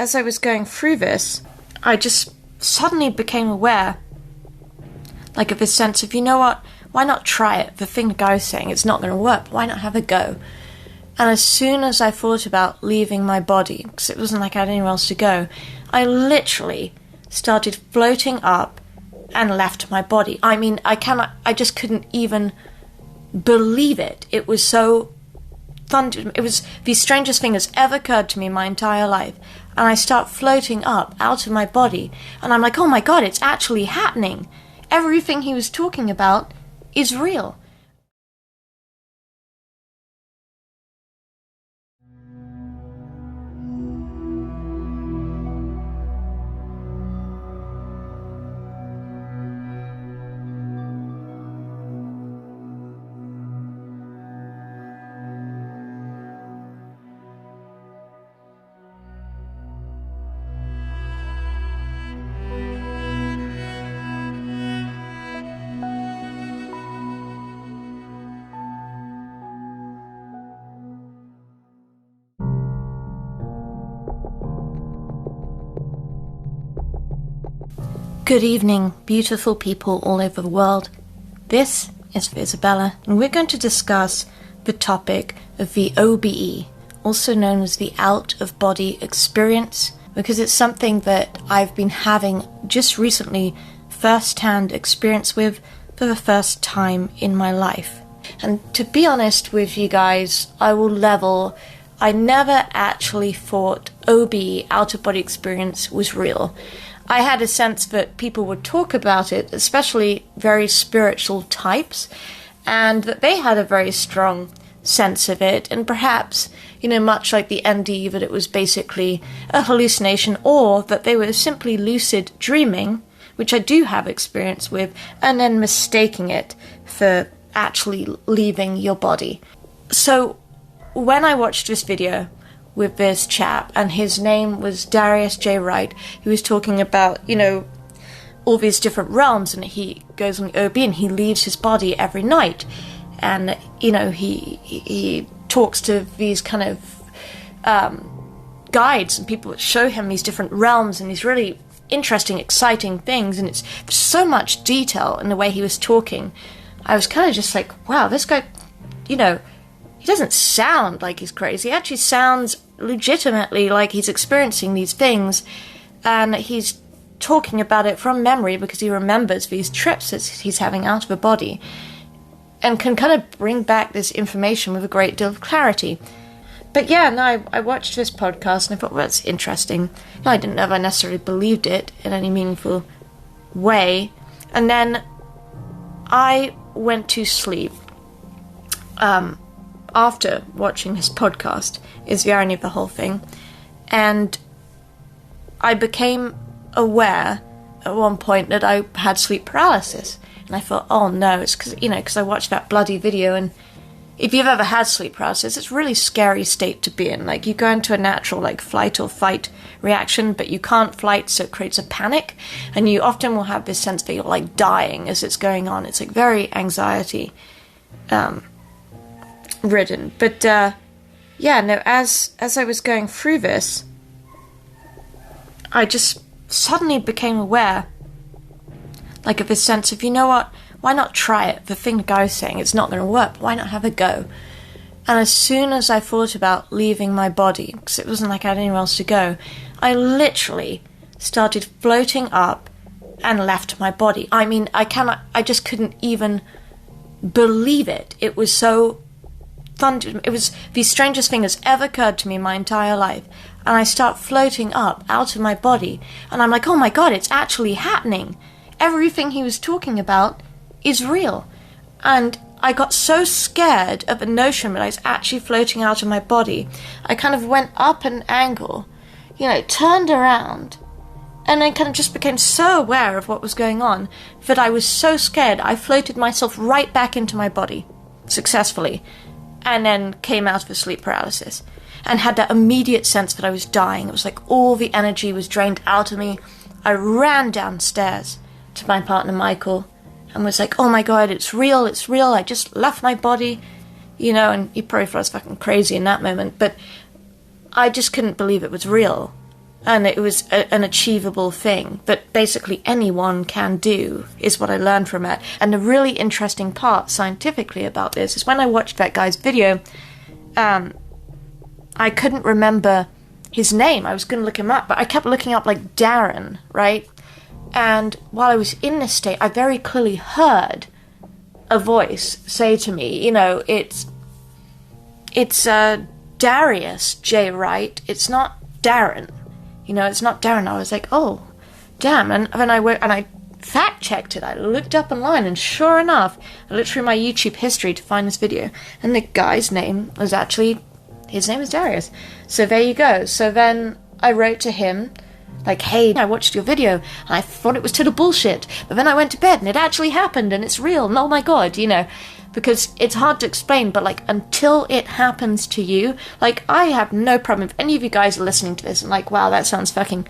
as I was going through this, I just suddenly became aware, like, of this sense of, you know what, why not try it? The thing the guy was saying, it's not going to work, why not have a go? And as soon as I thought about leaving my body, because it wasn't like I had anywhere else to go, I literally started floating up and left my body. I mean, I just couldn't even believe it. It was so it was the strangest thing that's ever occurred to me in my entire life. And I start floating up out of my body, and I'm like, oh my god, it's actually happening. Everything he was talking about is real. Good evening, beautiful people all over the world. This is Isabella, and we're going to discuss the topic of the OBE, also known as the out-of-body experience, because it's something that I've been having just recently first-hand experience with for the first time in my life. And to be honest with you guys, I never actually thought OBE, out-of-body experience, was real. I had a sense that people would talk about it, especially very spiritual types, and that they had a very strong sense of it, and perhaps, much like the ND, that it was basically a hallucination, or that they were simply lucid dreaming, which I do have experience with, and then mistaking it for actually leaving your body. So, when I watched this video with this chap, and his name was Darius J. Wright, he was talking about, all these different realms, and he goes on the OB and he leaves his body every night, and, he talks to these kind of guides and people that show him these different realms and these really interesting, exciting things, and it's so much detail in the way he was talking. I was kind of just like, wow, this guy, he doesn't sound like he's crazy. He actually sounds legitimately like he's experiencing these things, and he's talking about it from memory because he remembers these trips that he's having out of the body, and can kind of bring back this information with a great deal of clarity. But yeah, no, I watched this podcast and I thought, well, it's interesting. I didn't know if I necessarily believed it in any meaningful way. And then I went to sleep. After watching his podcast, is the irony of the whole thing. And I became aware at one point that I had sleep paralysis. And I thought, oh no, it's because I watched that bloody video, and if you've ever had sleep paralysis, it's a really scary state to be in. Like, you go into a natural, flight or fight reaction, but you can't flight, so it creates a panic, and you often will have this sense that you're, dying as it's going on. It's, very anxiety ridden. But as I was going through this, I just suddenly became aware, of this sense of, you know what, why not try it? The thing the guy was saying, it's not going to work, why not have a go? And as soon as I thought about leaving my body, because it wasn't like I had anywhere else to go, I literally started floating up and left my body. I mean, I just couldn't even believe it. It was so it was the strangest thing that's ever occurred to me in my entire life. And I start floating up out of my body, and I'm like, oh my god, it's actually happening. Everything he was talking about is real. And I got so scared of the notion that I was actually floating out of my body, I kind of went up an angle, turned around, and then kind of just became so aware of what was going on that I was so scared I floated myself right back into my body, successfully, and then came out of the sleep paralysis, and had that immediate sense that I was dying. It was like all the energy was drained out of me. I ran downstairs to my partner Michael, and was like, oh my god, it's real, I just left my body, and he probably thought I was fucking crazy in that moment, but I just couldn't believe it was real. And it was an achievable thing that basically anyone can do, is what I learned from it. And the really interesting part scientifically about this is when I watched that guy's video, I couldn't remember his name. I was going to look him up, but I kept looking up like Darren, right? And while I was in this state, I very clearly heard a voice say to me, you know, it's Darius J, Wright. It's not Darren. You know, it's not Darren. I was like, oh, damn. And then I fact-checked it. I looked up online, and sure enough, I looked through my YouTube history to find this video, and the guy's name was actually, his name is Darius. So there you go. So then I wrote to him, like, hey, I watched your video, and I thought it was total bullshit, but then I went to bed, and it actually happened, and it's real, and oh my god, you know, because it's hard to explain, but, like, until it happens to you, like, I have no problem if any of you guys are listening to this and like, wow, that sounds fucking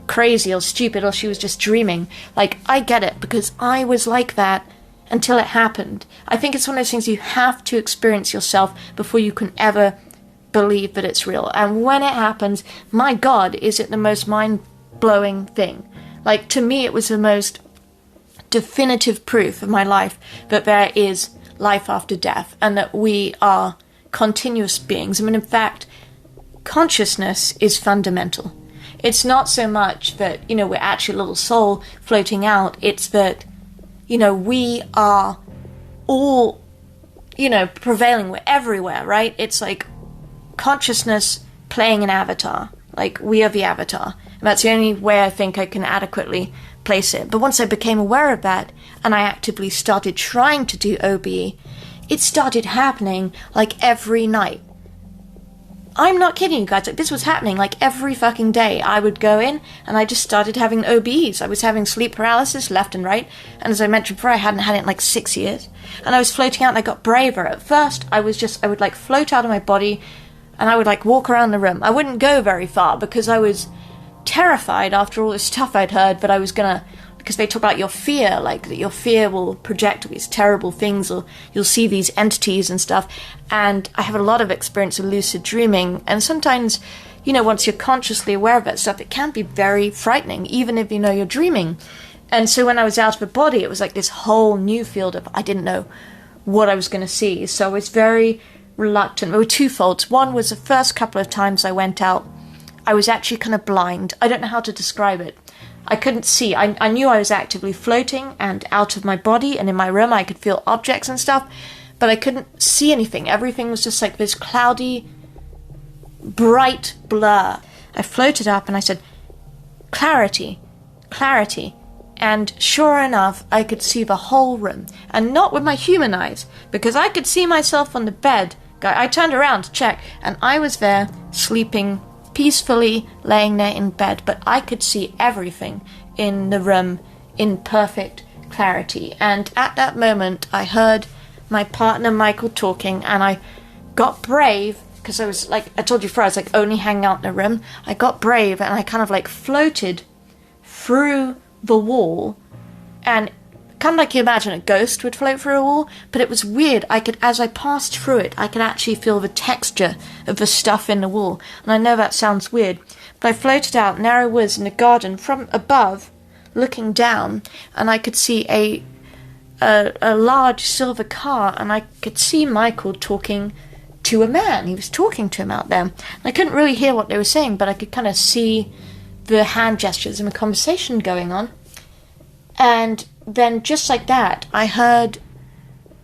crazy or stupid, or she was just dreaming. Like, I get it, because I was like that until it happened. I think it's one of those things you have to experience yourself before you can ever believe that it's real. And when it happens, my god, is it the most mind-blowing thing. Like, to me, it was the most definitive proof of my life that there is life after death, and that we are continuous beings. I mean, in fact, consciousness is fundamental. It's not so much that, you know, we're actually a little soul floating out. It's that, you know, we are all, you know, prevailing. We're everywhere, right? It's like consciousness playing an avatar. Like, we are the avatar. And that's the only way I think I can adequately place it. But once I became aware of that, and I actively started trying to do OBE, it started happening like every night. I'm not kidding you guys, like, this was happening like every fucking day. I would go in and I just started having OBEs. I was having sleep paralysis left and right, and as I mentioned before, I hadn't had it in like 6 years. And I was floating out, and I got braver. At first, I would like float out of my body, and I would like walk around the room. I wouldn't go very far because I was terrified after all this stuff I'd heard that I was gonna, because they talk about your fear, like that your fear will project all these terrible things, or you'll see these entities and stuff. And I have a lot of experience of lucid dreaming, and sometimes, you know, once you're consciously aware of that stuff, it can be very frightening, even if you know you're dreaming. And so when I was out of the body, it was like this whole new field of, I didn't know what I was going to see. So I was very reluctant. There were two faults. One was the first couple of times I went out, I was actually kind of blind. I don't know how to describe it. I couldn't see. I knew I was actively floating and out of my body, and in my room I could feel objects and stuff, but I couldn't see anything. Everything was just like this cloudy, bright blur. I floated up and I said, clarity, clarity. And sure enough, I could see the whole room. And not with my human eyes, because I could see myself on the bed. I turned around to check, and I was there sleeping peacefully, laying there in bed, but I could see everything in the room in perfect clarity. And at that moment, I heard my partner Michael talking, and I got brave, because I was like, I told you before, I was like only hanging out in the room. I got brave, and I kind of like floated through the wall, and kind of like you imagine a ghost would float through a wall, but it was weird. I could, as I passed through it, I could actually feel the texture of the stuff in the wall. And I know that sounds weird, but I floated out, and there I was in a garden from above, looking down, and I could see a large silver car, and I could see Michael talking to a man. He was talking to him out there. And I couldn't really hear what they were saying, but I could kind of see the hand gestures and the conversation going on. And then just like that, I heard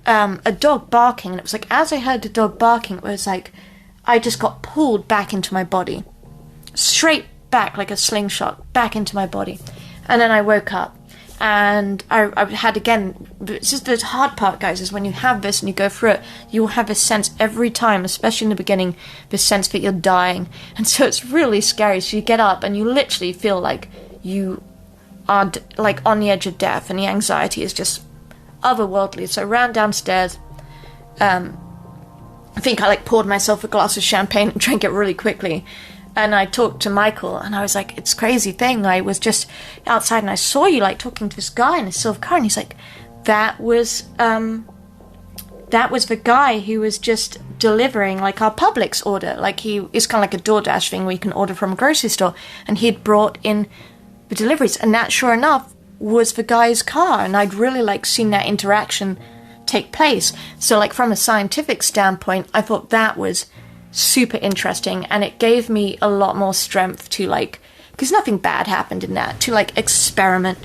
a dog barking, and it was like, as I heard the dog barking, it was like I just got pulled back into my body, straight back like a slingshot, back into my body. And then I woke up, and I had, again, it's just the hard part, guys, is when you have this and you go through it, you'll have this sense every time, especially in the beginning, this sense that you're dying. And so it's really scary. So you get up and you literally feel like you are like on the edge of death, and the anxiety is just otherworldly. So I ran downstairs. I think I like poured myself a glass of champagne and drank it really quickly. And I talked to Michael, and I was like, it's a crazy thing. I was just outside, and I saw you like talking to this guy in a silver car. And he's like, that was that was the guy who was just delivering like our Publix order. Like he is kind of like a DoorDash thing where you can order from a grocery store, and he'd brought in the deliveries, and that sure enough was the guy's car, and I'd really like seen that interaction take place. So like from a scientific standpoint, I thought that was super interesting, and it gave me a lot more strength to like, because nothing bad happened in that, to like experiment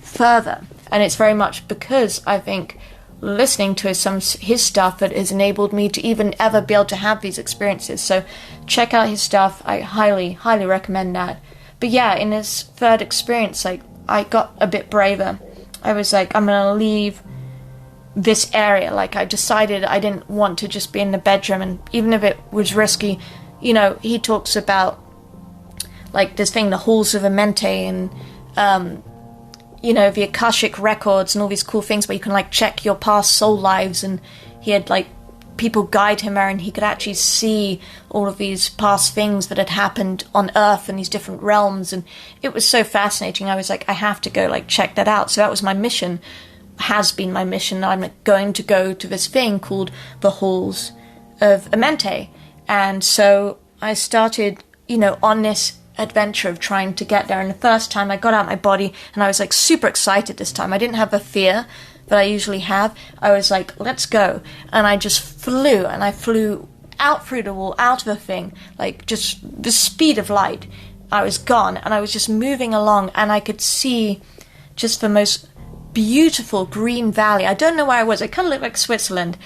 further. And it's very much because I think listening to his stuff that has enabled me to even ever be able to have these experiences. So check out his stuff. I highly recommend that. But yeah, in his third experience, like I got a bit braver. I was like, I'm gonna leave this area. Like I decided I didn't want to just be in the bedroom, and even if it was risky, you know, he talks about like this thing, the halls of Amente, and you know, the Akashic records and all these cool things where you can like check your past soul lives, and he had like people guide him there, and he could actually see all of these past things that had happened on Earth and these different realms, and it was so fascinating. I was like, I have to go like check that out. So that was my mission, has been my mission. I'm going to go to this thing called the Halls of Amente. And so I started, you know, on this adventure of trying to get there. And the first time I got out my body, and I was like super excited this time. I didn't have the fear that I usually have. I was like, let's go. And I just flew, and I flew out through the wall, out of the thing, like just the speed of light. I was gone, and I was just moving along, and I could see just the most beautiful green valley. I don't know where I was. It kind of looked like Switzerland,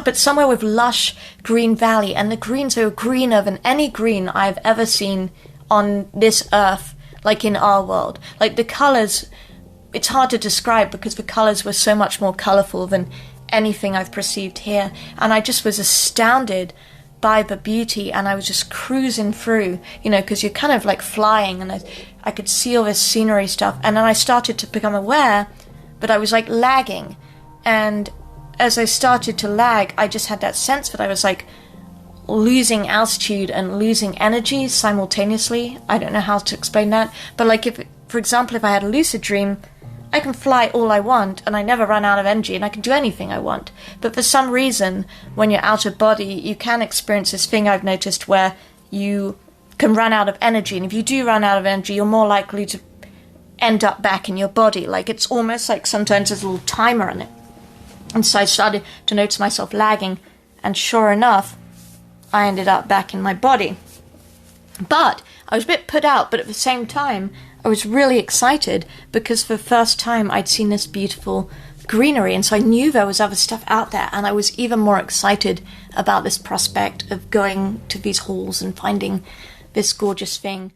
but somewhere with lush green valley, and the greens were greener than any green I've ever seen on this earth, like in our world. Like the colors, it's hard to describe because the colors were so much more colorful than anything I've perceived here. And I just was astounded by the beauty, and I was just cruising through, you know, because you're kind of like flying, and I could see all this scenery stuff. And then I started to become aware that I was like lagging. And as I started to lag, I just had that sense that I was like losing altitude and losing energy simultaneously. I don't know how to explain that, but like if, for example, if I had a lucid dream, I can fly all I want and I never run out of energy, and I can do anything I want. But for some reason, when you're out of body, you can experience this thing I've noticed where you can run out of energy, and if you do run out of energy, you're more likely to end up back in your body. Like it's almost like sometimes there's a little timer on it. And so I started to notice myself lagging, and sure enough, I ended up back in my body. But I was a bit put out, but at the same time, I was really excited because for the first time I'd seen this beautiful greenery, and so I knew there was other stuff out there, and I was even more excited about this prospect of going to these halls and finding this gorgeous thing.